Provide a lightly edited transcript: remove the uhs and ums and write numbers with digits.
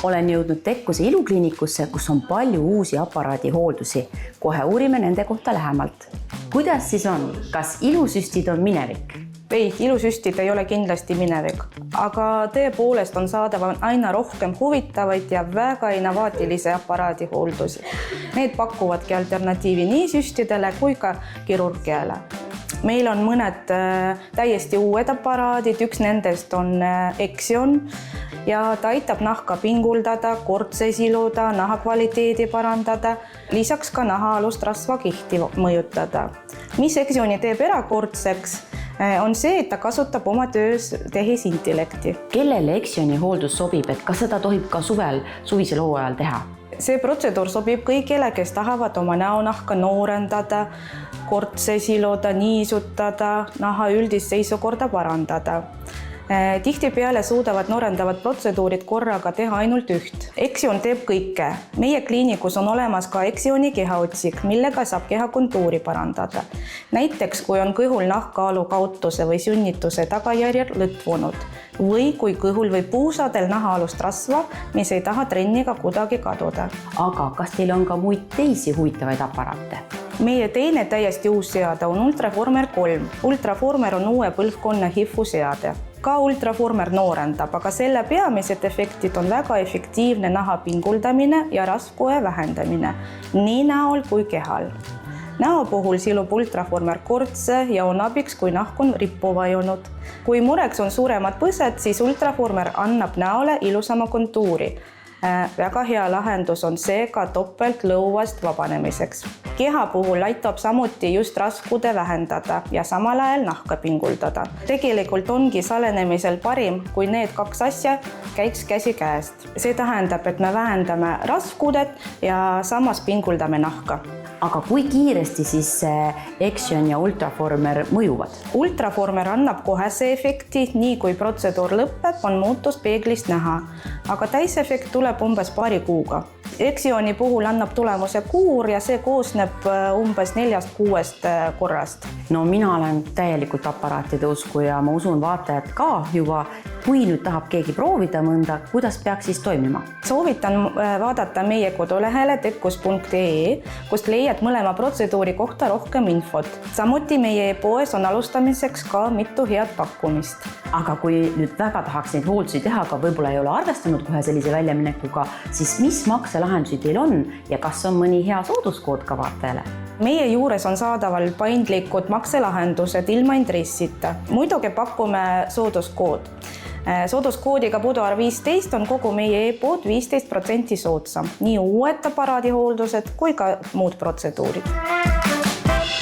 Olen jõudnud Tekkuse ilukliinikusse, kus on palju uusi aparaadihooldusi. Kohe uurime nende kohta lähemalt. Kuidas siis on? Kas ilusüstid on minevik? Ei, ilusüstid ei ole kindlasti minevik, aga tõepoolest on saadav aina rohkem huvitavaid ja väga innovaatilisi aparaadihooldusi. Need pakuvadki alternatiivi nii süstidele kui ka kirurgiale. Meil on mõned täiesti uued aparaadid, üks nendest on Exion ja ta aitab nahka pinguldada, kortse siluda, naha kvaliteedi parandada, lisaks ka nahaalust rasvakihti mõjutada. Mis Exioni teeb erakordseks, on see, et ta kasutab oma töös tehisintellekti. Kellele Exioni hooldus sobib, et kas seda tohib ka suvisel hooajal teha? See protseduur sobib kõigile, kes tahavad oma näonahka noorendada, kortse siluda, niisutada, naha üldist seisukorda parandada. Tihtipeale suudavad noorendavad protseduurid korraga teha ainult üht. Exion teeb kõike. Meie kliinikus on olemas ka Exioni kehaotsik, millega saab keha kontuuri parandada. Näiteks, kui on kõhul nahkkaalu kaotuse või sünnituse tagajärjel lõtvunud või kui kõhul või puusadel nahaalust rasva, mis ei taha trenniga kuidagi kaduda. Aga kas teil on ka muid teisi huvitavaid aparaate? Meie teine täiesti uus seade on Ultraformer 3. Ultraformer on uue põlvkonna HIFU seade. Ka Ultraformer noorendab, aga selle peamised efektid on väga efektiivne naha pinguldamine ja rasvkoe vähendamine, nii näol kui kehal. Näo puhul silub Ultraformer kortse ja on abiks, kui nahk on rippu vajunud. Kui mureks on suuremad põsed, siis Ultraformer annab näole ilusama kontuuri. Väga hea lahendus on see ka topelt lõuvast vabanemiseks. Keha puhul aitab samuti just raskude vähendada ja samal ajal nahka pinguldada. Tegelikult ongi salenemisel parim, kui need kaks asja käiks käsi käest. See tähendab, et me vähendame raskudet ja samas pinguldame nahka. Aga kui kiiresti siis Exion ja Ultraformer mõjuvad? Ultraformer annab kohese efekti, nii kui protseduur lõpeb, on muutus peeglist näha, aga täisefekt tuleb umbes paari kuuga. Exioni puhul annab tulemuse kuur ja see koosneb umbes 4-6 korrast. No mina olen täielikult aparaatide usku ja ma usun vaatajad ka juba. Kui nüüd tahab keegi proovida mõnda, kuidas peaks siis toimima? Soovitan vaadata meie kodulehele tekkus.ee, kust leiad mõlema protseduuri kohta rohkem infot. Samuti meie poes on alustamiseks ka mitu head pakkumist. Aga kui nüüd väga tahaks neid hooldusi teha, aga võib-olla ei ole arvestanud kohe sellise väljaminekuga, siis mis makselahendusi teil on ja kas on mõni hea sooduskood ka vaatajale? Meie juures on saadaval paindlikud makselahendused ilma intressita. Muidugi pakume sooduskood. Sooduskoodiga Buduar 15 on kogu meie e-pood 15% soodsam. Nii uued aparaadihooldused kui ka muud protseduurid.